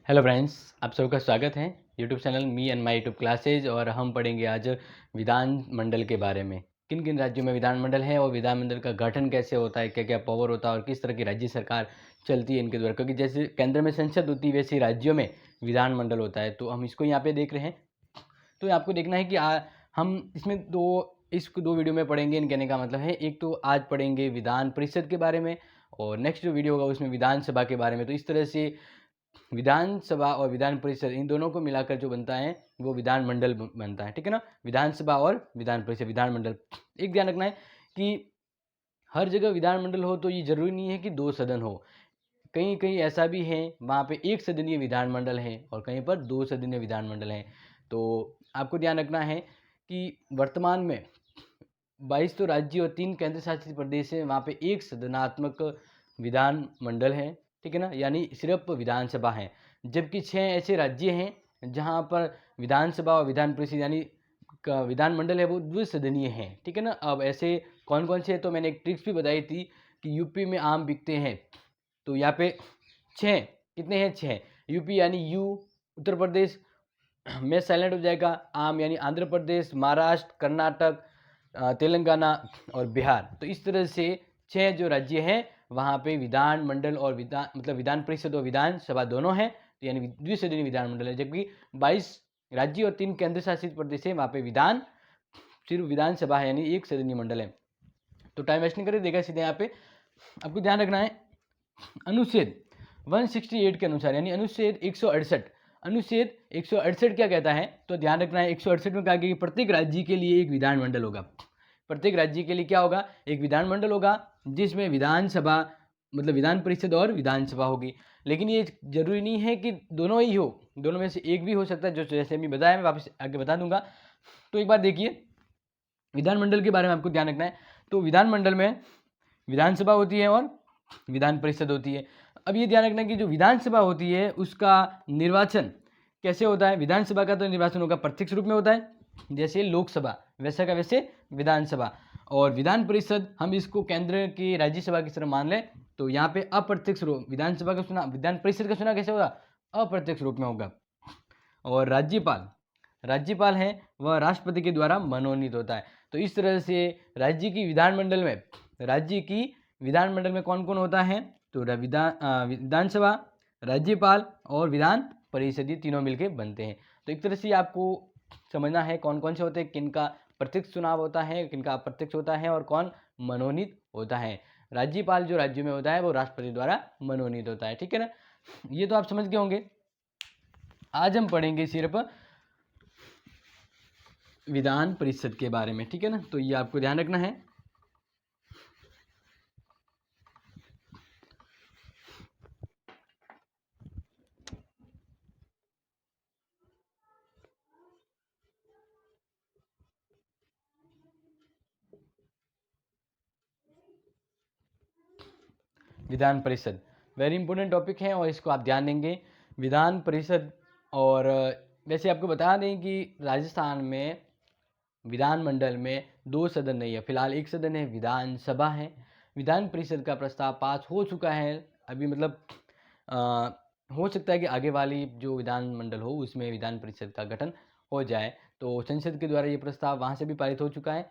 Hello friends, आप सबका स्वागत है YouTube channel me and my YouTube classes. और हम पढ़ेंगे आज विधानमंडल के बारे में। किन किन राज्यों में विधानमंडल है और विधानमंडल का गठन कैसे होता है, क्या क्या पावर होता है और किस तरह की राज्य सरकार चलती है इनके द्वारा। क्योंकि जैसे केंद्र में संसद होती है वैसे ही राज्यों में विधानमंडल होता है। तो हम इसको यहाँ पे देख रहे हैं। तो आपको देखना है कि हम इसमें इसको दो वीडियो में पढ़ेंगे। इन कहने का मतलब है, एक तो आज पढ़ेंगे विधान परिषद के बारे में और नेक्स्ट जो वीडियो होगा उसमें विधानसभा के बारे में। तो इस तरह से विधानसभा और विधान परिषद इन दोनों को मिलाकर जो बनता है वो विधानमंडल बनता है। ठीक है ना। विधानसभा और विधान परिषद, विधानमंडल। एक ध्यान रखना है कि हर जगह विधानमंडल हो तो ये जरूरी नहीं है कि दो सदन हो। कहीं कहीं ऐसा भी है वहाँ पे एक सदनीय विधानमंडल है और कहीं पर दो सदनीय विधानमंडल है। तो आपको ध्यान रखना है कि वर्तमान में 22 तो राज्य और 3 केंद्र शासित प्रदेश है, वहाँ पे एक सदनात्मक विधानमंडल है। ठीक है ना, यानी सिर्फ विधानसभा है। जबकि 6 ऐसे राज्य हैं जहाँ पर विधानसभा और विधान परिषद यानी विधानमंडल है वो द्विसदनीय है। ठीक है ना। अब ऐसे कौन कौन से, तो मैंने एक ट्रिक्स भी बताई थी कि यूपी में आम बिकते हैं। तो यहाँ पे 6 कितने हैं, 6। यूपी यानी यू, उत्तर प्रदेश में साइलेंट हो जाएगा, आम यानी आंध्र प्रदेश, महाराष्ट्र, कर्नाटक, तेलंगाना और बिहार। तो इस तरह से 6 जो राज्य हैं वहाँ पे विधानमंडल और विधान परिषद और विधानसभा दोनों हैं। तो यानी द्विसदनीय विधानमंडल है। जबकि 22 राज्य और 3 केंद्र शासित प्रदेश है, वहाँ पे सिर्फ विधानसभा है, यानी एक सदनीय मंडल है। तो टाइम वेस्ट नहीं करें, देखा सीधे यहाँ पे आपको ध्यान रखना है अनुच्छेद 168 के अनुसार, यानी अनुच्छेद 168। अनुच्छेद 168 क्या कहता है, तो ध्यान रखना है 168 में कहा गया कि प्रत्येक राज्य के लिए एक विधानमंडल होगा। प्रत्येक राज्य के लिए क्या होगा, एक विधानमंडल होगा जिसमें विधानसभा मतलब विधान परिषद और विधानसभा होगी। लेकिन ये जरूरी नहीं है कि दोनों ही हो, दोनों में से एक भी हो सकता है। जो जैसे अभी बताया मैं वापस आगे बता दूंगा। तो एक बार देखिए विधानमंडल के बारे में आपको ध्यान रखना है। तो विधानमंडल में विधानसभा होती है और विधान परिषद होती है। अब ये ध्यान रखना कि जो विधानसभा होती है उसका निर्वाचन कैसे होता है। विधानसभा का तो निर्वाचन होगा प्रत्यक्ष रूप में होता है, जैसे लोकसभा वैसा का वैसे विधानसभा। और विधान परिषद हम इसको केंद्र की राज्यसभा की तरह मान लें। तो यहाँ पे अप्रत्यक्ष रूप विधानसभा का चुनाव, विधान परिषद का चुनाव कैसे होगा, अप्रत्यक्ष रूप में होगा। और राज्यपाल राज्यपाल है वह राष्ट्रपति के द्वारा मनोनीत होता है। तो इस तरह से राज्य की विधानमंडल में कौन कौन होता है, तो विधानसभा, राज्यपाल और विधान परिषद, ये तीनों मिलके बनते हैं। तो एक तरह से आपको समझना है कौन कौन से होते हैं, किनका प्रत्यक्ष चुनाव होता है, किनका अप्रत्यक्ष होता है और कौन मनोनीत होता है। राज्यपाल जो राज्य में होता है वो राष्ट्रपति द्वारा मनोनीत होता है। ठीक है ना, ये तो आप समझ गए होंगे। आज हम पढ़ेंगे सिर्फ विधान परिषद के बारे में। ठीक है ना, तो ये आपको ध्यान रखना है। Vidhan Parishad very important topic है और इसको आप ध्यान देंगे। विधान परिषद, और वैसे आपको बता दें कि राजस्थान में विधानमंडल में दो सदन नहीं है, फिलहाल एक सदन है, विधानसभा है। विधान परिषद का प्रस्ताव पास हो चुका है अभी, मतलब हो सकता है कि आगे वाली जो विधानमंडल हो उसमें विधान परिषद का गठन हो जाए। तो संसद के द्वारा ये प्रस्ताव वहाँ से भी पारित हो चुका है।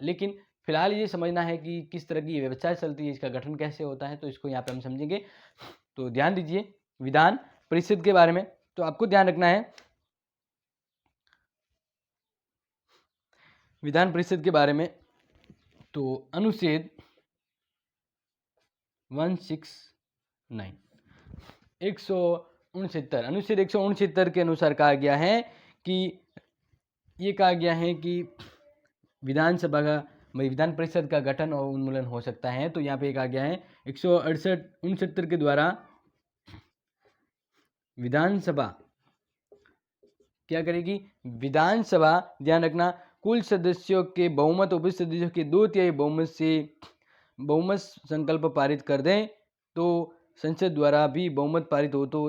लेकिन फिलहाल ये समझना है कि किस तरह की व्यवस्था चलती है, इसका गठन कैसे होता है, तो इसको यहाँ पे हम समझेंगे। तो ध्यान दीजिए विधान परिषद के बारे में। तो आपको ध्यान रखना है विधान परिषद के बारे में। तो अनुच्छेद 169 169 अनुच्छेद 169 के अनुसार कहा गया है कि ये कहा गया है कि विधानसभा का विधान परिषद का गठन और उन्मूलन हो सकता है। तो यहाँ पे कहा गया है 168 के द्वारा विधानसभा क्या करेगी, विधानसभा ध्यान रखना कुल सदस्यों के बहुमत, उपस्थित सदस्यों के 2/3 बहुमत से बहुमत संकल्प पारित कर दें। तो संसद द्वारा भी बहुमत पारित हो तो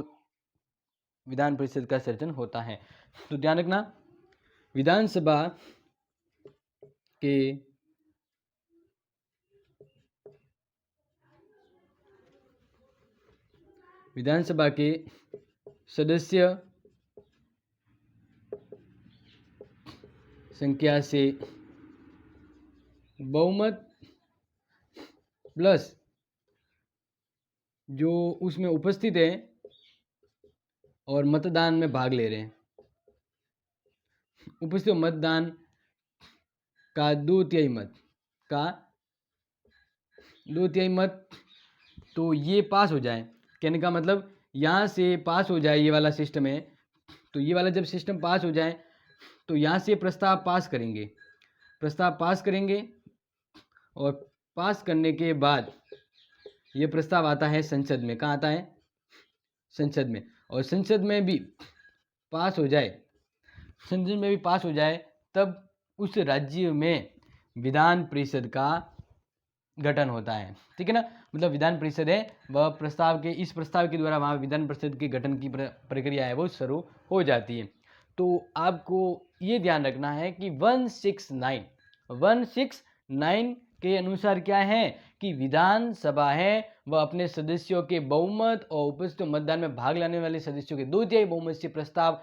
विधान परिषद का सृजन होता है। तो ध्यान रखना विधानसभा के सदस्य संख्या से बहुमत प्लस जो उसमें उपस्थित है और मतदान में भाग ले रहे हैं, उपस्थित मतदान का 2/3 मत, तो ये पास हो जाए। कहने का मतलब यहाँ से पास हो जाए, ये वाला सिस्टम है, तो ये वाला जब सिस्टम पास हो जाए तो यहाँ से प्रस्ताव पास करेंगे और पास करने के बाद ये प्रस्ताव आता है संसद में। कहाँ आता है? संसद में। और संसद में भी पास हो जाए तब उस राज्य में विधान परिषद का गठन होता है। ठीक है ना, मतलब विधान परिषद है वह इस प्रस्ताव के द्वारा वहाँ विधान परिषद के गठन की प्रक्रिया है वो शुरू हो जाती है। तो आपको ये ध्यान रखना है कि 169 के अनुसार क्या है कि विधानसभा है वह अपने सदस्यों के बहुमत और उपस्थित मतदान में भाग लेने वाले सदस्यों के 2/3 बहुमत से प्रस्ताव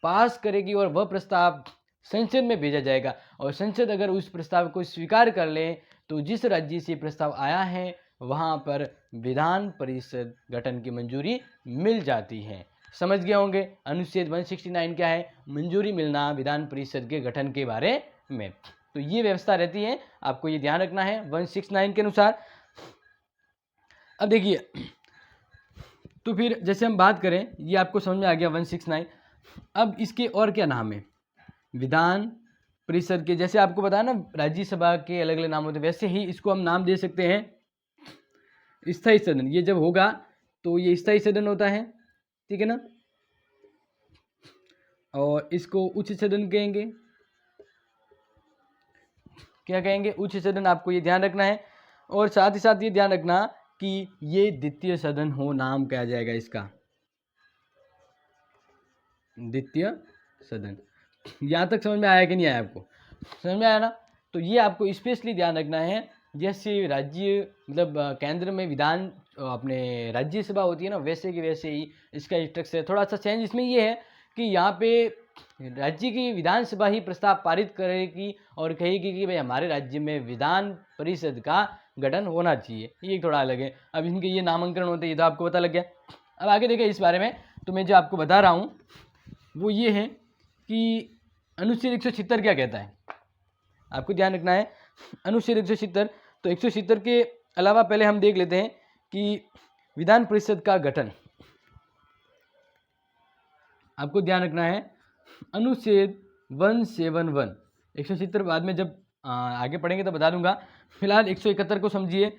पास करेगी और वह प्रस्ताव संसद में भेजा जाएगा। और संसद अगर उस प्रस्ताव को स्वीकार कर ले तो जिस राज्य से प्रस्ताव आया है वहाँ पर विधान परिषद गठन की मंजूरी मिल जाती है। समझ गए होंगे अनुच्छेद 169 क्या है? मंजूरी मिलना विधान परिषद के गठन के बारे में। तो ये व्यवस्था रहती है, आपको ये ध्यान रखना है 169 के अनुसार। अब देखिए, तो फिर जैसे हम बात करें, ये आपको समझ में आ गया 169। अब इसके और क्या नाम है विधान परिषद के? जैसे आपको बताया ना राज्यसभा के अलग अलग नाम होते हैं, वैसे ही इसको हम नाम दे सकते हैं स्थायी सदन। ये जब होगा तो ये स्थायी सदन होता है, ठीक है ना। और इसको उच्च सदन कहेंगे। क्या कहेंगे? उच्च सदन। आपको ये ध्यान रखना है और साथ ही साथ ये ध्यान रखना कि ये द्वितीय सदन हो, नाम क्या जाएगा इसका? द्वितीय सदन। यहाँ तक समझ में आया कि नहीं आया? आपको समझ में आया ना? तो ये आपको स्पेशली ध्यान रखना है। जैसे राज्य मतलब केंद्र में विधान अपने राज्यसभा होती है ना, वैसे की वैसे ही इसका स्ट्रक्चर। थोड़ा सा चेंज इसमें ये है कि यहाँ पे राज्य की विधानसभा ही प्रस्ताव पारित करेगी और कहेगी कि भाई हमारे राज्य में विधान परिषद का गठन होना चाहिए। ये थोड़ा अलग है। अब इनके ये नामांकन होते हैं, ये तो आपको पता लग गया। अब आगे देखिए इस बारे में, तो मैं जो आपको बता रहा हूँ वो ये है कि अनुच्छेद 176 क्या कहता है, आपको ध्यान रखना है। अनुच्छेद 176, तो 176 के अलावा पहले हम देख लेते हैं कि विधान परिषद का गठन। आपको ध्यान रखना है अनुच्छेद 171, 176 बाद में जब आगे पढ़ेंगे तो बता दूंगा। फिलहाल 171 को समझिए।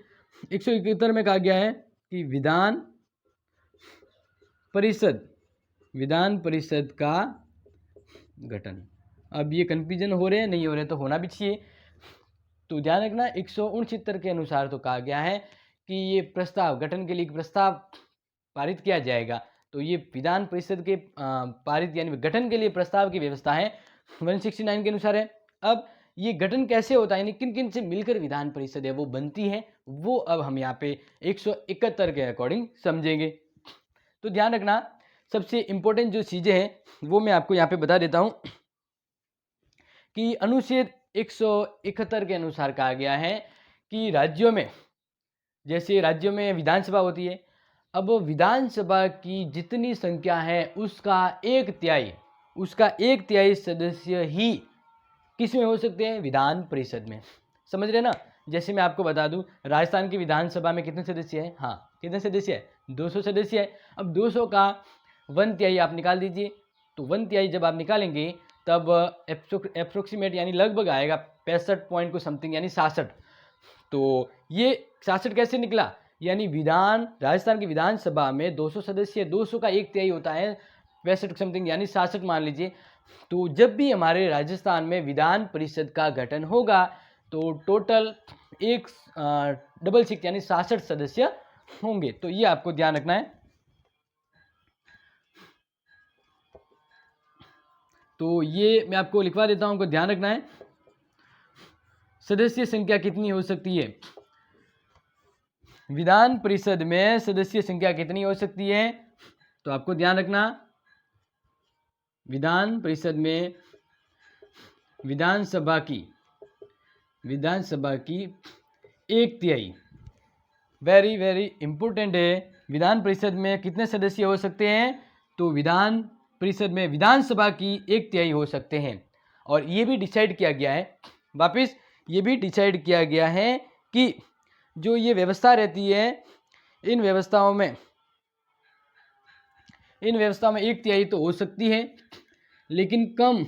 171 में कहा गया है कि विधान परिषद का गठन। अब ये कंफ्यूजन हो रहे हैं, नहीं हो रहे, तो होना भी चाहिए। तो ध्यान रखना 169 के अनुसार तो कहा गया है कि ये प्रस्ताव गठन के लिए प्रस्ताव पारित किया जाएगा। तो ये विधान परिषद के पारित यानी गठन के लिए प्रस्ताव की व्यवस्था है 169 के अनुसार है। अब ये गठन कैसे होता है, यानी किन किन से मिलकर विधान परिषद है वो बनती है, वो अब हम यहाँ पे 171 के अकॉर्डिंग समझेंगे। तो ध्यान रखना सबसे इम्पोर्टेंट जो चीज़ें हैं वो मैं आपको यहाँ पे बता देता हूँ कि अनुच्छेद 171 के अनुसार कहा गया है कि राज्यों में, जैसे राज्यों में विधानसभा होती है, अब विधानसभा की जितनी संख्या है उसका 1/3 सदस्य ही किस में हो सकते हैं? विधान परिषद में। समझ रहे ना? जैसे मैं आपको बता दूं राजस्थान की विधानसभा में कितने सदस्य हैं? हाँ, कितने सदस्य है? 200 सदस्य है। अब 200 का 1/3 आप निकाल दीजिए। तो 1/3 जब आप निकालेंगे तब अप्रोक्सीमेट यानी लगभग आएगा 65 पॉइंट को समथिंग, यानी 66। तो ये 66 कैसे निकला? यानी राजस्थान की विधानसभा में 200 सदस्य, 200 का 1/3 होता है 65 समथिंग, यानी 66 मान लीजिए। तो जब भी हमारे राजस्थान में विधान परिषद का गठन होगा तो टोटल 6 यानी 66 सदस्य होंगे। तो ये आपको ध्यान रखना है। तो ये मैं आपको लिखवा देता हूं, आपको ध्यान रखना है। सदस्य संख्या कितनी हो सकती है विधान परिषद में? सदस्य संख्या कितनी हो सकती है? तो आपको ध्यान रखना विधान परिषद में विधानसभा की 1/3, वेरी वेरी इंपॉर्टेंट है। विधान परिषद में कितने सदस्य हो सकते हैं? तो विधान परिषद में विधानसभा की 1/3 हो सकते हैं। और ये भी डिसाइड किया गया है, वापस ये भी डिसाइड किया गया है कि जो ये व्यवस्था रहती है, इन व्यवस्थाओं में 1/3 तो हो सकती है, लेकिन कम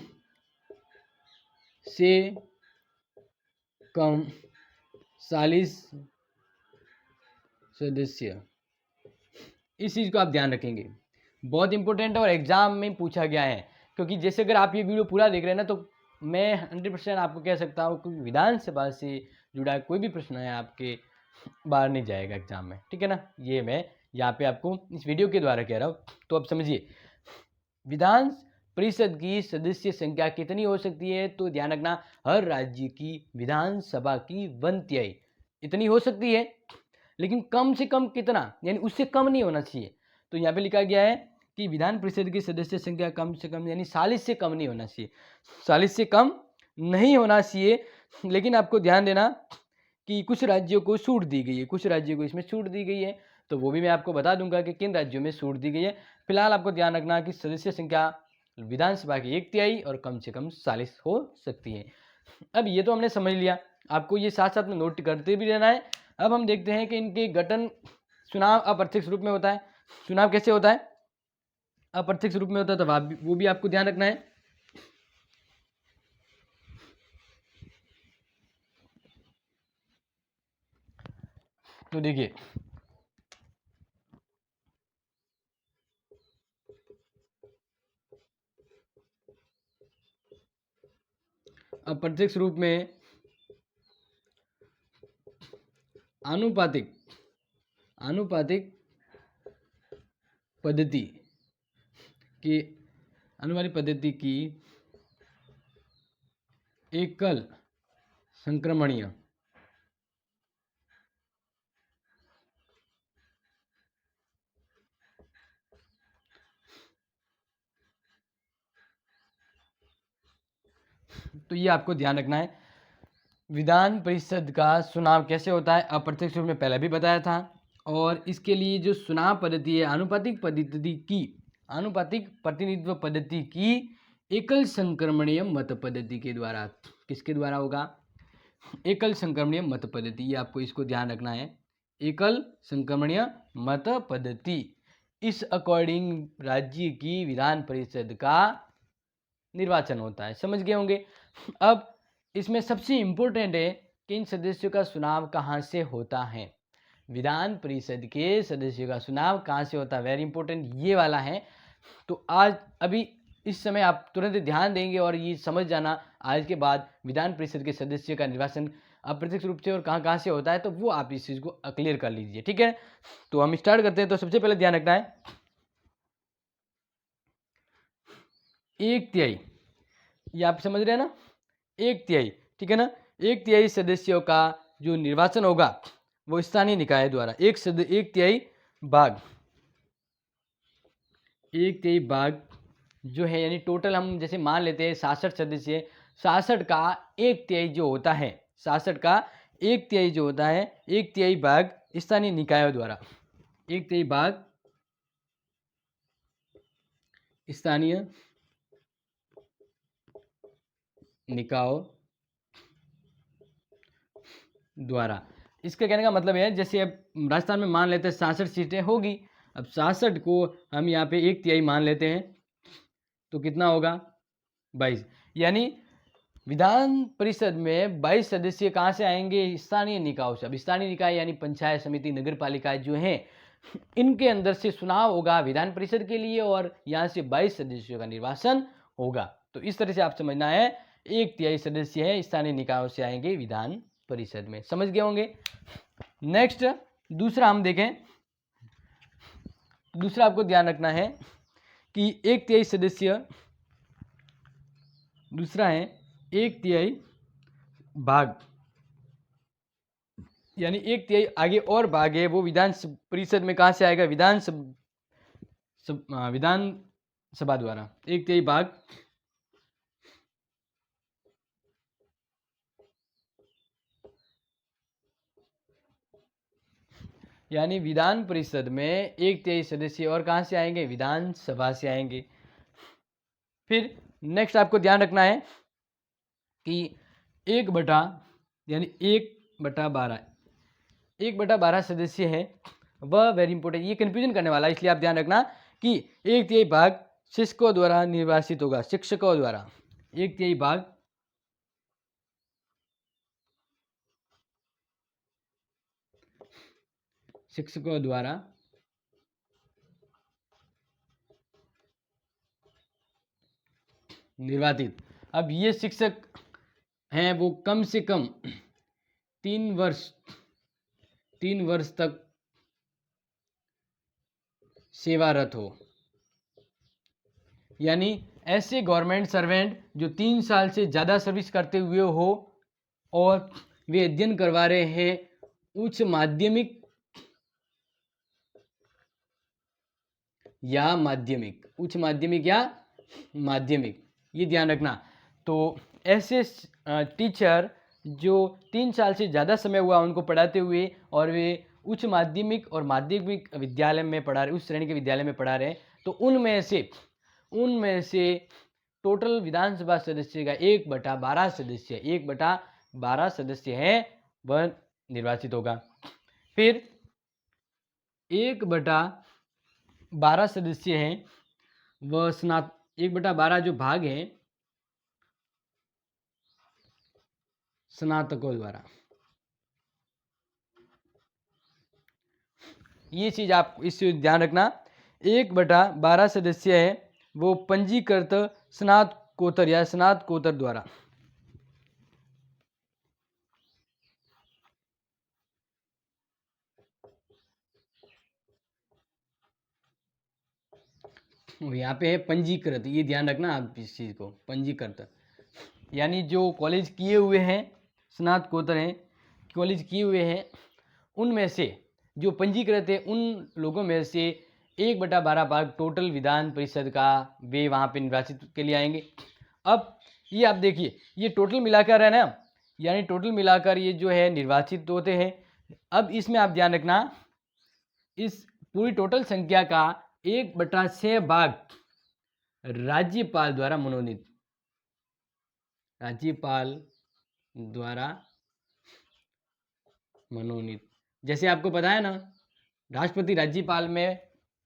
से कम 40 सदस्य। इस चीज़ को आप ध्यान रखेंगे, बहुत इंपॉर्टेंट है और एग्जाम में पूछा गया है। क्योंकि जैसे अगर आप ये वीडियो पूरा देख रहे हैं ना, तो मैं 100% आपको कह सकता हूँ कि विधानसभा से जुड़ा कोई भी प्रश्न है आपके बाहर नहीं जाएगा एग्जाम में, ठीक है ना। ये मैं यहाँ पे आपको इस वीडियो के द्वारा कह रहा हूँ। तो अब समझिए, विधान परिषद की सदस्य संख्या कितनी हो सकती है? तो ध्यान रखना, हर राज्य की विधानसभा की 1/3 इतनी हो सकती है, लेकिन कम से कम कितना, यानी उससे कम नहीं होना चाहिए। तो यहाँ पे लिखा गया है कि विधान परिषद की सदस्य संख्या कम से कम, यानी 40 से कम नहीं होना चाहिए, 40 से कम नहीं होना चाहिए। लेकिन आपको ध्यान देना कि कुछ राज्यों को छूट दी गई है, कुछ राज्यों को इसमें छूट दी गई है, तो वो भी मैं आपको बता दूंगा कि किन राज्यों में छूट दी गई है। फिलहाल आपको ध्यान रखना कि सदस्य संख्या विधानसभा की 1/3 और कम से कम 40 हो सकती है। अब ये तो हमने समझ लिया, आपको ये साथ साथ में नोट करते भी रहना है। अब हम देखते हैं कि इनके गठन, चुनाव अप्रत्यक्ष रूप में होता है। चुनाव कैसे होता है? अप्रत्यक्ष रूप में होता है, तो वो भी आपको ध्यान रखना है। तो देखिए, अप्रत्यक्ष रूप में आनुपातिक पद्धति की आनुपातिक पद्धति की एकल संक्रमणीय तो ये आपको ध्यान रखना है। विधान परिषद का चुनाव कैसे होता है? अप्रत्यक्ष रूप में पहले भी बताया था। और इसके लिए जो चुनाव पद्धति है, आनुपातिक प्रतिनिधित्व पद्धति की एकल संक्रमणीय मत पद्धति के द्वारा। किसके द्वारा होगा? एकल संक्रमणीय मत पद्धति, ये आपको इसको ध्यान रखना है, एकल संक्रमणीय मत पद्धति। इस अकॉर्डिंग राज्य की विधान परिषद का निर्वाचन होता है, समझ गए होंगे। अब इसमें सबसे इंपॉर्टेंट है कि इन सदस्यों का चुनाव कहाँ से होता है। विधान परिषद के सदस्यों का चुनाव कहाँ से होता है, वेरी इंपॉर्टेंट ये वाला है। तो आज अभी इस समय आप तुरंत ध्यान देंगे और ये समझ जाना, आज के बाद विधान परिषद के सदस्यों का निर्वाचन अप्रत्यक्ष रूप से और कहाँ कहाँ से होता है, तो वो आप इस चीज़ को क्लियर कर लीजिए, ठीक है। तो हम स्टार्ट करते हैं। तो सबसे पहले ध्यान रखना है 1/3, ये आप समझ रहे हैं ना, 1/3, ठीक है ना। 1/3 सदस्यों का जो निर्वाचन होगा वो स्थानीय निकाय द्वारा, 1/3 भाग 1/3 भाग जो है, यानी टोटल हम जैसे मान लेते हैं 66 सदस्य, 66 का 1/3 जो होता है, 66 का 1/3 जो होता है, 1/3 भाग स्थानीय निकायों द्वारा, 1/3 भाग स्थानीय निकायों द्वारा। इसका कहने का मतलब है, जैसे अब राजस्थान में मान लेते हैं 66 सीटें होगी, अब 66 को हम यहाँ पे 1/3 मान लेते हैं, तो कितना होगा? 22। यानी विधान परिषद में 22 सदस्य कहाँ से आएंगे? स्थानीय निकायों से। अब स्थानीय निकाय यानी पंचायत समिति, नगर पालिका जो हैं, इनके अंदर से चुनाव होगा विधान परिषद के लिए और यहाँ से 22 सदस्यों का निर्वाचन होगा। तो इस तरह से आप समझना है, 1/3 सदस्य है स्थानीय निकायों से आएंगे विधान परिषद में, समझ गए होंगे। नेक्स्ट दूसरा हम देखें, दूसरा आपको ध्यान रखना है कि 1/3 सदस्य, दूसरा है 1/3 भाग, यानी 1/3 आगे और भाग है, वो विधान परिषद में कहाँ से आएगा? विधान सभा द्वारा, एक तिहाई भाग यानी विधान परिषद में एक तिहाई सदस्य और कहाँ से आएंगे, विधानसभा से आएंगे। फिर नेक्स्ट आपको ध्यान रखना है कि 1/, यानी 1/12, 1/12 सदस्य है वह वेरी इंपॉर्टेंट, ये कंफ्यूजन करने वाला है, इसलिए आप ध्यान रखना कि एक तिहाई भाग शिक्षकों द्वारा निर्वाचित होगा, शिक्षकों द्वारा, एक तिहाई भाग शिक्षकों द्वारा निर्वाचित। अब ये शिक्षक हैं वो कम से कम 3 वर्ष तक सेवारत हो, यानी ऐसे गवर्नमेंट सर्वेंट जो 3 साल से ज़्यादा सर्विस करते हुए हो और वे अध्ययन करवा रहे हैं उच्च माध्यमिक या माध्यमिक, उच्च माध्यमिक या माध्यमिक, ये ध्यान रखना। तो ऐसे टीचर जो 3 साल से ज़्यादा समय हुआ उनको पढ़ाते हुए और वे उच्च माध्यमिक और माध्यमिक विद्यालय में पढ़ा रहे, उस श्रेणी के विद्यालय में पढ़ा रहे हैं, तो उनमें से टोटल विधानसभा सदस्य का 1/12 सदस्य, 1/12 सदस्य है वह निर्वाचित होगा। फिर 1/12 सदस्य हैं वह 1/12 जो भाग है स्नातकों द्वारा, ये चीज आप इससे ध्यान रखना। 1/12 सदस्य है वो पंजीकृत स्नातकोत्तर या स्नातकोत्तर द्वारा, यहाँ पे है पंजीकृत, ये ध्यान रखना आप इस चीज को, पंजीकृत यानी जो कॉलेज किए हुए हैं, स्नातकोत्तर हैं, कॉलेज किए हुए हैं, उनमें से जो पंजीकृत है उन लोगों में से 1/12 भाग टोटल विधान परिषद का वे वहाँ पे निर्वाचित के लिए आएंगे। अब ये आप देखिए, ये टोटल मिलाकर है ना, यानी टोटल मिलाकर ये जो है निर्वाचित होते हैं। अब इसमें आप ध्यान रखना, इस पूरी टोटल संख्या का 1/6 भाग राज्यपाल द्वारा मनोनीत, राज्यपाल द्वारा मनोनीत। जैसे आपको पता है ना, राष्ट्रपति राज्यपाल में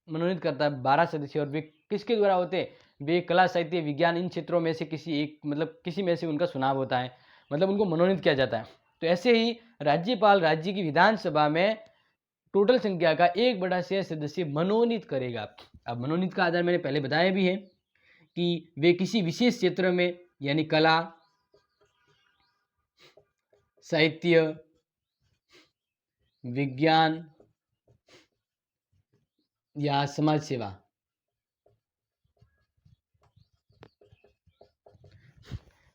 मनोनीत करता है 12 सदस्य, और वे किसके द्वारा होते हैं, वे कला साहित्य विज्ञान इन क्षेत्रों में से किसी एक, मतलब किसी में से उनका चुनाव होता है, मतलब उनको मनोनीत किया जाता है। तो ऐसे ही राज्यपाल राज्य की विधानसभा में टोटल संख्या का 1/6 सदस्य मनोनीत करेगा। अब मनोनीत का आधार मैंने पहले बताया भी है कि वे किसी विशेष क्षेत्र में, यानी कला साहित्य विज्ञान या समाज सेवा,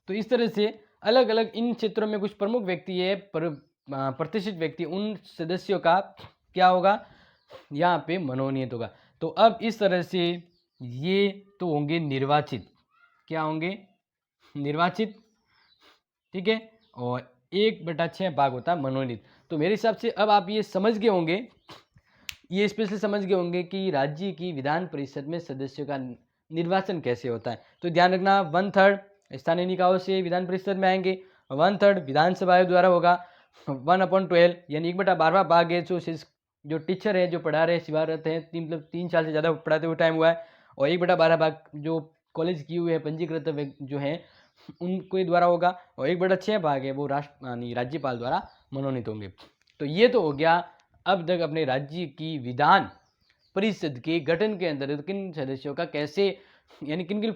तो इस तरह से अलग अलग इन क्षेत्रों में कुछ प्रमुख व्यक्ति है, प्रतिष्ठित व्यक्ति, उन सदस्यों का क्या होगा, यहाँ पे मनोनीत होगा। तो अब इस तरह से ये तो होंगे निर्वाचित, क्या होंगे, निर्वाचित, ठीक है, और 1/6 भाग होता है मनोनीत। तो मेरे हिसाब से अब आप ये समझ गए होंगे, ये स्पेशली समझ गए होंगे कि राज्य की विधान परिषद में सदस्यों का निर्वाचन कैसे होता है। तो ध्यान रखना, 1/3 स्थानीय निकायों से विधान परिषद में आएंगे, 1/3 विधानसभा द्वारा होगा, 1/12 यानी 1/12 भाग है जो टीचर है, जो पढ़ा रहे, सेवारत हैं, मतलब 3 साल से ज़्यादा पढ़ाते हुए टाइम हुआ है, और 1/12 भाग जो कॉलेज किए हुए हैं पंजीकृत जो हैं उनके द्वारा होगा, और 1/6 भाग है वो राज्यपाल द्वारा मनोनीत होंगे। तो ये तो हो गया अब तक अपने राज्य की विधान परिषद के गठन के अंदर किन सदस्यों का कैसे, यानी किन किन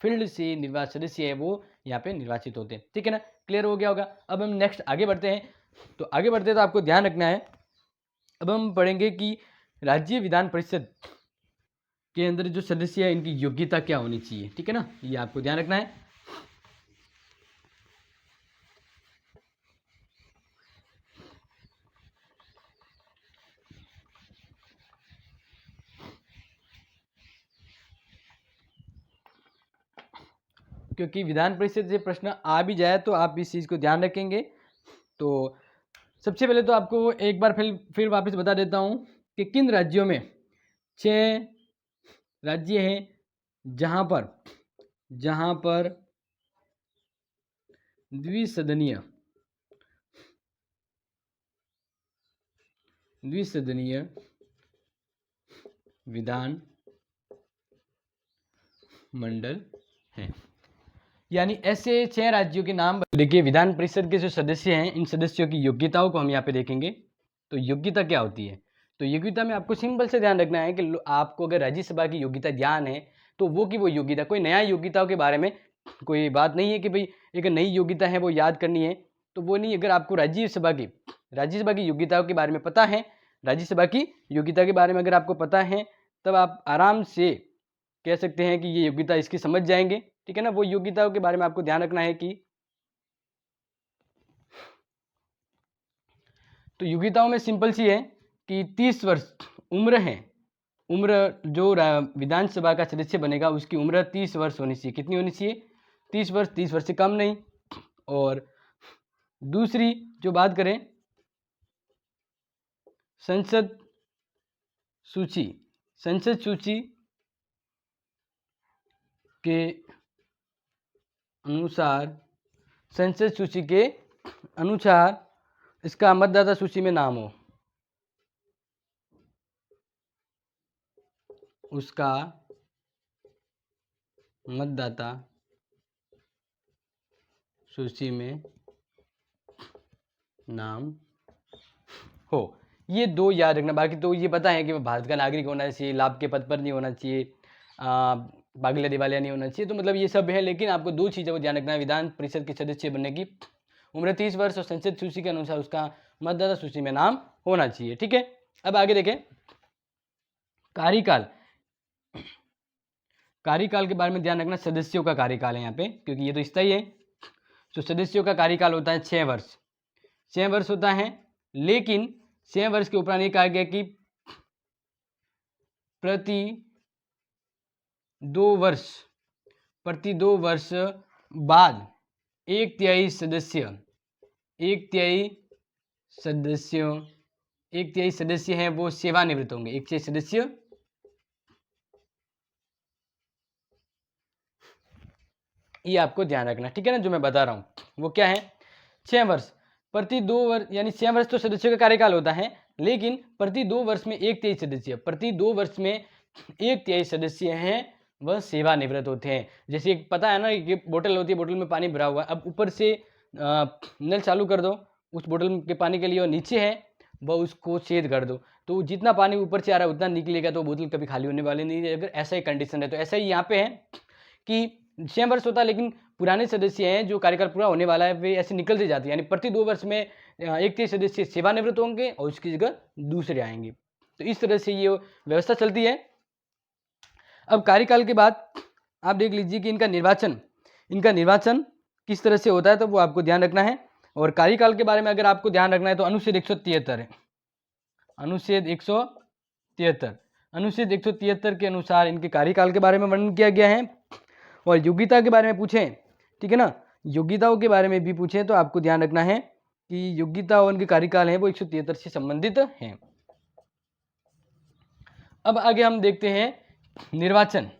फील्ड से सदस्य है वो यहाँ पे निर्वाचित होते हैं, ठीक है ना, क्लियर हो गया होगा। अब हम नेक्स्ट आगे बढ़ते हैं। तो आगे बढ़ते तो आपको ध्यान रखना है, अब हम पढ़ेंगे कि राज्य विधान परिषद के अंदर जो सदस्य है इनकी योग्यता क्या होनी चाहिए, ठीक है ना, ये आपको ध्यान रखना है। क्योंकि विधान परिषद से प्रश्न आ भी जाए तो आप इस चीज़ को ध्यान रखेंगे। तो सबसे पहले तो आपको एक बार फिर वापस बता देता हूँ कि किन राज्यों में 6 राज्य हैं जहाँ पर द्विसदनीय विधान मंडल है। यानी ऐसे 6 राज्यों के नाम देखिए। विधान परिषद के जो सदस्य हैं, इन सदस्यों की योग्यताओं को हम यहाँ पे देखेंगे। तो योग्यता क्या होती है? तो योग्यता में आपको सिंपल से ध्यान रखना है कि आपको अगर राज्यसभा की योग्यता ज्ञान है तो वो की वो योग्यता, कोई नया योग्यताओं के बारे में कोई बात नहीं है कि भाई एक नई योग्यता है वो याद करनी है, तो वो नहीं। अगर आपको राज्यसभा की योग्यताओं के बारे में पता है, राज्यसभा की योग्यता के बारे में अगर आपको पता है, तब आप आराम से कह सकते हैं कि ये योग्यता इसकी समझ जाएंगे। ठीक है ना। वो योग्यताओं के बारे में आपको ध्यान रखना है कि तो योग्यताओं में सिंपल सी है कि 30 वर्ष उम्र है। उम्र जो विधानसभा का सदस्य बनेगा उसकी उम्र 30 वर्ष होनी चाहिए। कितनी होनी चाहिए? 30 वर्ष, 30 वर्ष से कम नहीं। और दूसरी जो बात करें संसद सूची के अनुसार इसका मतदाता सूची में नाम हो, उसका मतदाता सूची में नाम हो। ये 2 याद रखना। बाकी तो ये पता है कि वो भारत का नागरिक होना चाहिए, लाभ के पद पर नहीं होना चाहिए, पागल दिवालिया नहीं होना चाहिए। तो मतलब ये सब है, लेकिन आपको 2 चीज़ों को ध्यान रखना है। विधान परिषद के सदस्य बनने की उम्र 30 वर्ष और संसद सूची के अनुसार उसका मतदाता सूची में नाम होना चाहिए। ठीक है। अब आगे देखें कार्यकाल के बारे में ध्यान रखना। सदस्यों का कार्यकाल है यहाँ पे, क्योंकि ये तो स्थायी है। तो सदस्यों का कार्यकाल होता है 6 वर्ष। 6 वर्ष होता है, लेकिन 6 वर्ष के उपरांत ये कहा गया कि प्रति 2 वर्ष बाद 1/3 सदस्य हैं वो सेवानिवृत्त होंगे। 1/3 सदस्य ये आपको ध्यान रखना। ठीक है ना। जो मैं बता रहा हूं वो क्या है? 6 वर्ष प्रति 2 वर्ष, यानी 6 वर्ष तो सदस्यों का कार्यकाल होता है, लेकिन प्रति 2 वर्ष में 1/3 सदस्य, प्रति 2 वर्ष में 1/3 सदस्य हैं वह सेवानिवृत्त होते हैं। जैसे एक पता है ना कि बोतल होती है, बोतल में पानी भरा हुआ है, अब ऊपर से नल चालू कर दो उस बोतल के पानी के लिए, और नीचे है वह उसको छेद कर दो, तो जितना पानी ऊपर से आ रहा है उतना निकलेगा, तो बोतल कभी खाली होने वाली नहीं है। अगर ऐसा ही कंडीशन है तो ऐसा ही यहाँ पे है कि 6 वर्ष होता है, लेकिन पुराने सदस्य हैं जो कार्यकाल पूरा होने वाला है वे ऐसे निकलते जाते हैं। यानी प्रति 2 वर्ष में 1/3 सदस्य सेवानिवृत्त होंगे और उसकी जगह दूसरे आएंगे। तो इस तरह से ये व्यवस्था चलती है। अब कार्यकाल के बाद आप देख लीजिए कि इनका निर्वाचन किस तरह से होता है, तो वो आपको ध्यान रखना है। और कार्यकाल के बारे में अगर आपको ध्यान रखना है तो अनुच्छेद 173 है। अनुच्छेद 173 के अनुसार इनके कार्यकाल के बारे में वर्णन किया गया है। और योग्यता के बारे में पूछें, ठीक है ना, योग्यताओं के बारे में भी पूछें तो आपको ध्यान रखना है कि योग्यता और उनके कार्यकाल है वो 173 से संबंधित हैं। अब आगे हम देखते हैं निर्वाचन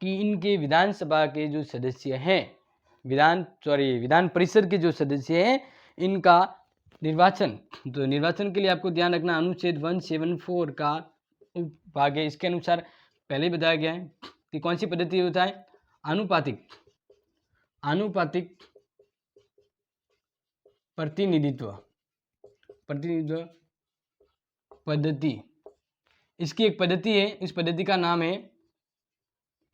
कि इनके विधानसभा के जो सदस्य हैं, विधान परिषद के जो सदस्य हैं, इनका निर्वाचन। तो निर्वाचन के लिए आपको ध्यान रखना अनुच्छेद 174 का भाग है। इसके अनुसार पहले बताया गया है कि कौन सी पद्धति होता है? आनुपातिक प्रतिनिधित्व पद्धति। इसकी एक पद्धति है, इस पद्धति का नाम है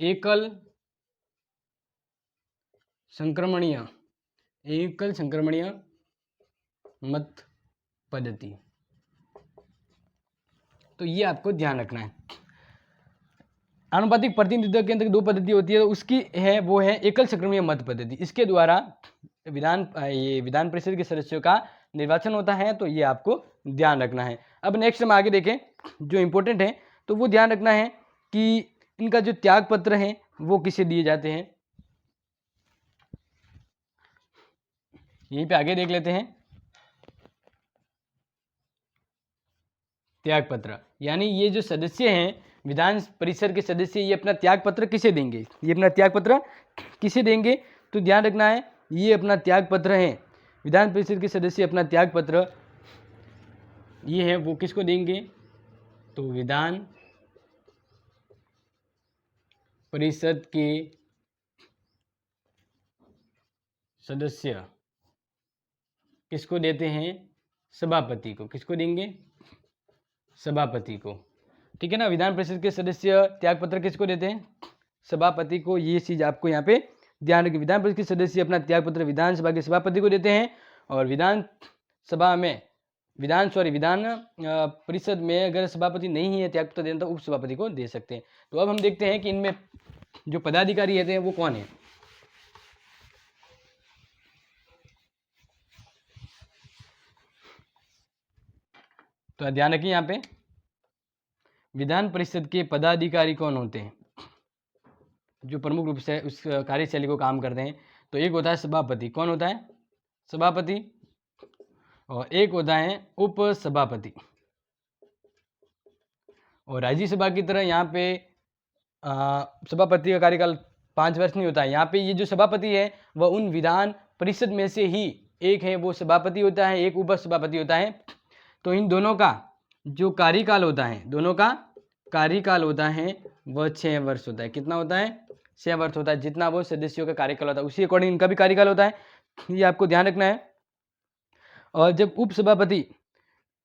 एकल संक्रमणीय मत पद्धति। तो ये आपको ध्यान रखना है। आनुपातिक प्रतिनिधित्व के अंदर 2 पद्धति होती है, उसकी है वो है एकल संक्रमणीय मत पद्धति। इसके द्वारा विधान परिषद के सदस्यों का निर्वाचन होता है, तो ये आपको ध्यान रखना है। अब नेक्स्ट हम आगे देखें जो इंपॉर्टेंट है, तो वो ध्यान रखना है कि इनका जो त्याग पत्र है वो किसे दिए जाते हैं। यहीं पे आगे देख लेते हैं, त्याग पत्र, यानी ये जो सदस्य हैं विधान परिषद के सदस्य, ये अपना त्याग पत्र किसे देंगे, ये अपना त्याग पत्र किसे देंगे, तो ध्यान रखना है ये अपना त्याग पत्र है, विधान परिषद के सदस्य अपना त्याग पत्र ये है वो किसको देंगे, तो विधान परिषद के सदस्य किसको देते हैं, सभापति को, किसको देंगे, सभापति को, ठीक है ना। विधान परिषद के सदस्य त्यागपत्र किसको देते हैं, सभापति को, ये चीज आपको यहाँ पे ध्यान रखिए। विधान परिषद के सदस्य अपना त्यागपत्र विधानसभा के सभापति को देते हैं, और विधान परिषद में अगर सभापति नहीं है त्यागपत्र देना तो उप सभापति को दे सकते हैं। तो अब हम देखते हैं कि इनमें जो पदाधिकारी रहते हैं वो कौन है। तो ध्यान रखिए यहाँ पे विधान परिषद के पदाधिकारी कौन होते हैं, जो प्रमुख रूप से उस कार्यशैली को काम करते हैं। तो एक होता है सभापति, कौन होता है, सभापति, और एक होता है उप सभापति। और राज्यसभा की तरह यहाँ पे सभापति का कार्यकाल 5 वर्ष नहीं होता है। यहाँ पे ये जो सभापति है वह उन विधान परिषद में से ही एक है, वो सभापति होता है, एक उप सभापति होता है। तो इन दोनों का जो कार्यकाल होता है, दोनों का कार्यकाल होता है वह 6 वर्ष होता है। कितना होता है, 6 वर्ष होता है, जितना वो सदस्यों का कार्यकाल होता है उसी अकॉर्डिंग इनका भी कार्यकाल होता है, ये आपको ध्यान रखना है। और जब उप सभापति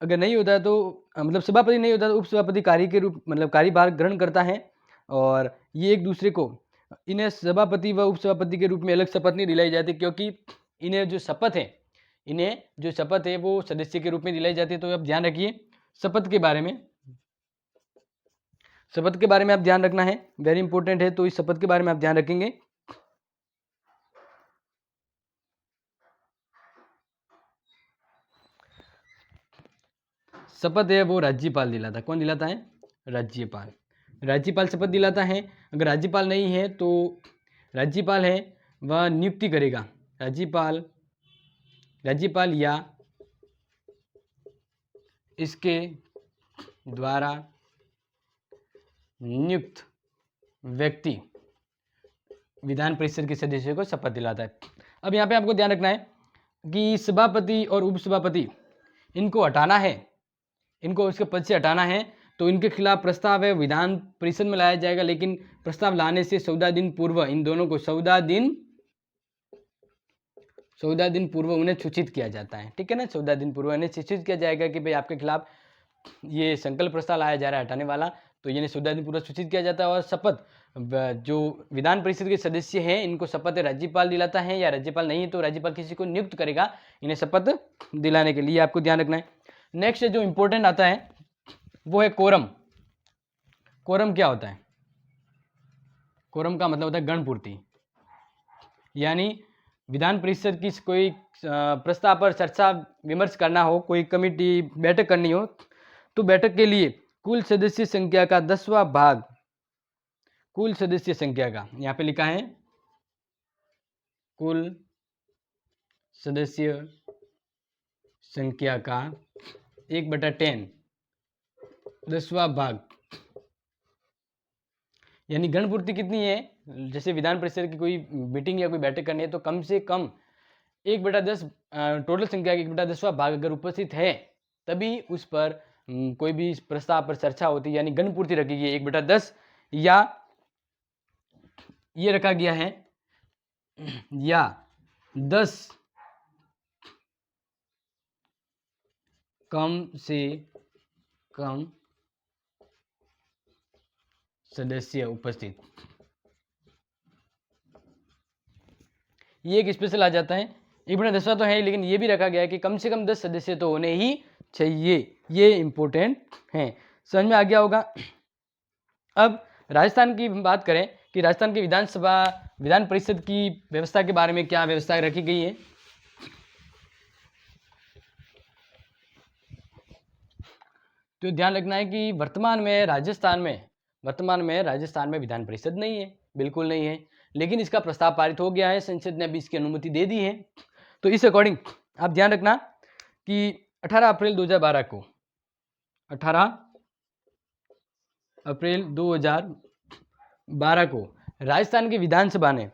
अगर नहीं होता है तो मतलब सभापति नहीं होता तो उप सभापति कार्य के रूप मतलब कार्यभार ग्रहण करता है, और ये एक दूसरे को, इन्हें सभापति व उप सभापति के रूप में अलग शपथ नहीं दिलाई जाती, क्योंकि इन्हें जो शपथ है वो सदस्य के रूप में दिलाई जाती है। तो अब ध्यान रखिए शपथ के बारे में, शपथ के बारे में आप ध्यान रखना है, वेरी इंपॉर्टेंट है। तो इस शपथ के बारे में आप ध्यान रखेंगे। शपथ है वो राज्यपाल दिलाता है, कौन दिलाता है, राज्यपाल, राज्यपाल शपथ दिलाता है। अगर राज्यपाल नहीं है तो राज्यपाल है वह नियुक्ति करेगा, राज्यपाल या इसके द्वारा नियुक्त व्यक्ति विधान परिषद के सदस्यों को शपथ दिलाता है। अब यहाँ पे आपको ध्यान रखना है कि सभापति और उपसभापति इनको हटाना है, इनको उसके पद से हटाना है, तो इनके खिलाफ प्रस्ताव है विधान परिषद में लाया जाएगा, लेकिन प्रस्ताव लाने से 14 दिन पूर्व इन दोनों को 14 दिन पूर्व उन्हें सूचित किया जाता है, ठीक है ना। 14 दिन पूर्व उन्हें सूचित किया जाएगा कि भाई आपके खिलाफ ये संकल्प प्रस्ताव लाया जा रहा है हटाने वाला, तो ये 14 दिन पूर्व सूचित किया जाता है। और शपथ जो विधान परिषद के सदस्य हैं इनको शपथ राज्यपाल दिलाता है, या राज्यपाल नहीं है तो राज्यपाल किसी को नियुक्त करेगा इन्हें शपथ दिलाने के लिए, आपको ध्यान रखना है। नेक्स्ट जो इंपॉर्टेंट आता है वो है कोरम। कोरम क्या होता है, कोरम का मतलब होता है गणपूर्ति, यानी विधान परिषद की कोई प्रस्ताव पर चर्चा विमर्श करना हो, कोई कमेटी बैठक करनी हो, तो बैठक के लिए कुल सदस्य संख्या का 10वां भाग, कुल सदस्य संख्या का, यहाँ पे लिखा है कुल सदस्य संख्या का 1/10, 10वां भाग, यानी गणपूर्ति कितनी है, जैसे विधान परिषद की कोई मीटिंग या कोई बैठक करनी है तो कम से कम 1/10 टोटल संख्या का 1/10वां भाग अगर उपस्थित है तभी उस पर कोई भी प्रस्ताव पर चर्चा होती है, यानी गणपूर्ति रखी गई है 1/10, या ये रखा गया है या 10 कम से कम सदस्य उपस्थित, ये एक स्पेशल आ जाता है। 1/10 तो है, लेकिन ये भी रखा गया है कि कम से कम 10 सदस्य तो होने ही चाहिए, ये इंपॉर्टेंट है, समझ में आ गया होगा। अब राजस्थान की बात करें कि राजस्थान की विधान परिषद की व्यवस्था के बारे में क्या व्यवस्था रखी गई है। तो ध्यान रखना है कि वर्तमान में राजस्थान में वर्तमान में राजस्थान में विधान परिषद नहीं है, बिल्कुल नहीं है, लेकिन इसका प्रस्ताव पारित हो गया है, संसद ने अभी इसकी अनुमति दे दी है। तो इस अकॉर्डिंग आप ध्यान रखना कि 18 अप्रैल 2012 को 18 अप्रैल 2012 को राजस्थान की विधानसभा ने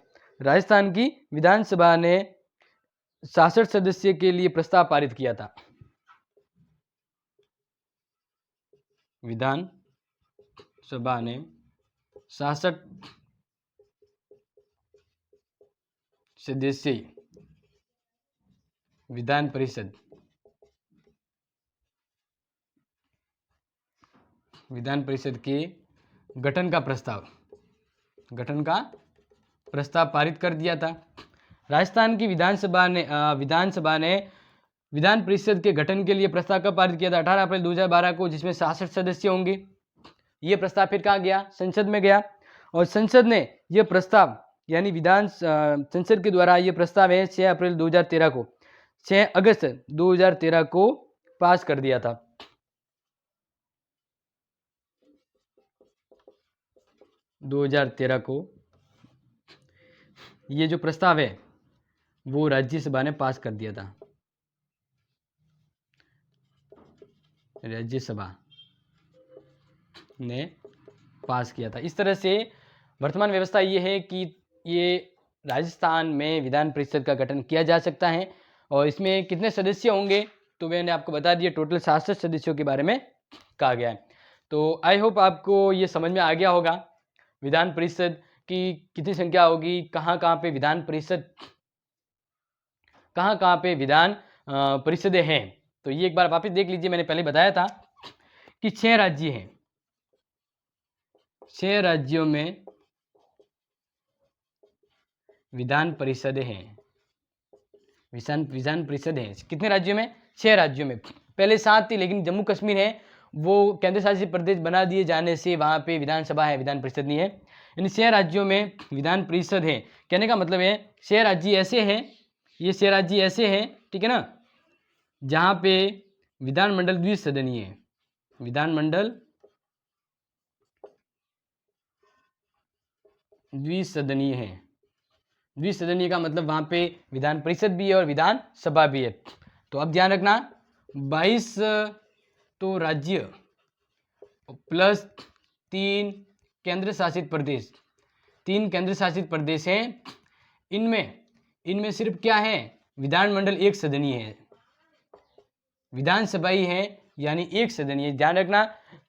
66 सदस्य के लिए प्रस्ताव पारित किया था। विधान सभा ने 66 सदस्य विधान परिषद के गठन का प्रस्ताव पारित कर दिया था। राजस्थान की विधानसभा ने विधान परिषद के गठन के लिए प्रस्ताव कब पारित किया था? 18 अप्रैल 2012 को, जिसमें 66 सदस्य होंगे। ये प्रस्ताव फिर कहाँ गया? संसद में गया, और संसद ने यह प्रस्ताव यानी संसद के द्वारा ये प्रस्ताव है 6 अप्रैल 2013 को 6 अगस्त 2013 को पास कर दिया था। ये जो प्रस्ताव है वो राज्यसभा ने पास कर दिया था। राज्यसभा ने पास किया था। इस तरह से वर्तमान व्यवस्था ये है कि ये राजस्थान में विधान परिषद का गठन किया जा सकता है, और इसमें कितने सदस्य होंगे तो मैंने आपको बता दिया, टोटल 66 सदस्यों के बारे में कहा गया है। तो आई होप आपको ये समझ में आ गया होगा विधान परिषद की कितनी संख्या होगी, कहाँ कहाँ पे विधान परिषदें हैं। तो ये एक बार वापस देख लीजिए, मैंने पहले बताया था कि 6 राज्य हैं, 6 राज्यों में विधान परिषद हैं। विधान परिषद है कितने राज्यों में? 6 राज्यों में। पहले 7 थी, लेकिन जम्मू कश्मीर है वो केंद्र शासित प्रदेश बना दिए जाने से वहाँ पे विधानसभा है, विधान परिषद नहीं है। यानी 6 राज्यों में विधान परिषद है। कहने का मतलब है 6 राज्य ऐसे हैं, ये 6 राज्य ऐसे हैं, ठीक है ना, जहाँ पे विधानमंडल द्विसदनीय है। विधानमंडल द्विसदनीय है। द्विसदनीय का मतलब वहाँ पे विधान परिषद भी है और विधान सभा भी है। तो अब ध्यान रखना 22 तो राज्य प्लस 3 केंद्र शासित प्रदेश, 3 केंद्र शासित प्रदेश हैं। इनमें सिर्फ क्या है? विधानमंडल एक सदनीय है, विधानसभा ही है, यानी एक सदनीय। ध्यान रखना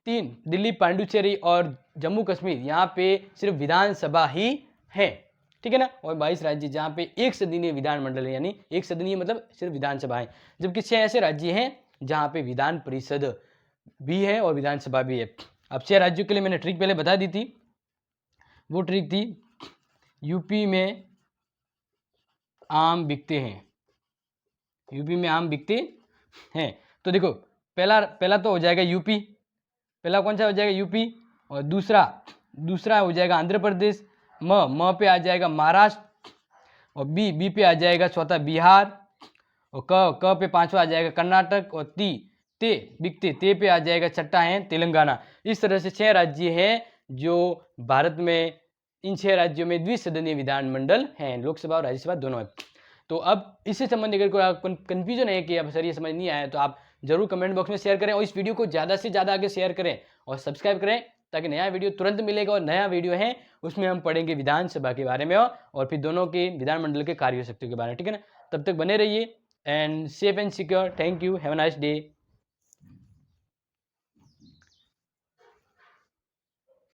3 दिल्ली, पांडुचेरी और जम्मू कश्मीर, यहाँ पे सिर्फ विधानसभा ही है, ठीक है ना। और 22 राज्य जहाँ पे एक सदनीय विधानमंडल है, यानी एक सदनीय मतलब सिर्फ विधानसभा है। जबकि 6 ऐसे राज्य हैं जहाँ पे विधान परिषद भी है और विधानसभा भी है। अब 6 राज्यों के लिए मैंने ट्रिक पहले बता दी थी, वो ट्रिक थी यूपी में आम बिकते हैं। यूपी में आम बिकते हैं। तो देखो पहला तो हो जाएगा यूपी, पहला कौन सा हो जाएगा? यूपी। और दूसरा हो जाएगा आंध्र प्रदेश, म पे आ जाएगा महाराष्ट्र, और बी पे आ जाएगा चौथा बिहार, और क पे पांचवा आ जाएगा कर्नाटक, और ते पे आ जाएगा छठा है तेलंगाना। इस तरह से 6 राज्य हैं जो भारत में, इन 6 राज्यों में द्विसदनीय विधानमंडल हैं, लोकसभा और राज्यसभा दोनों है। तो अब इससे संबंधित अगर कोई कंफ्यूजन है कि अब सर ये समझ नहीं आया, तो आप जरूर कमेंट बॉक्स में शेयर करें, और इस वीडियो को ज़्यादा से ज़्यादा आगे शेयर करें और सब्सक्राइब करें, ताकि नया वीडियो तुरंत मिलेगा। और नया वीडियो है उसमें हम पढ़ेंगे विधानसभा के बारे में और फिर दोनों के विधानमंडल के कार्य शक्तियों के बारे में, ठीक है ना। तब तक बने रहिए and safe and secure. Thank you, have a nice day.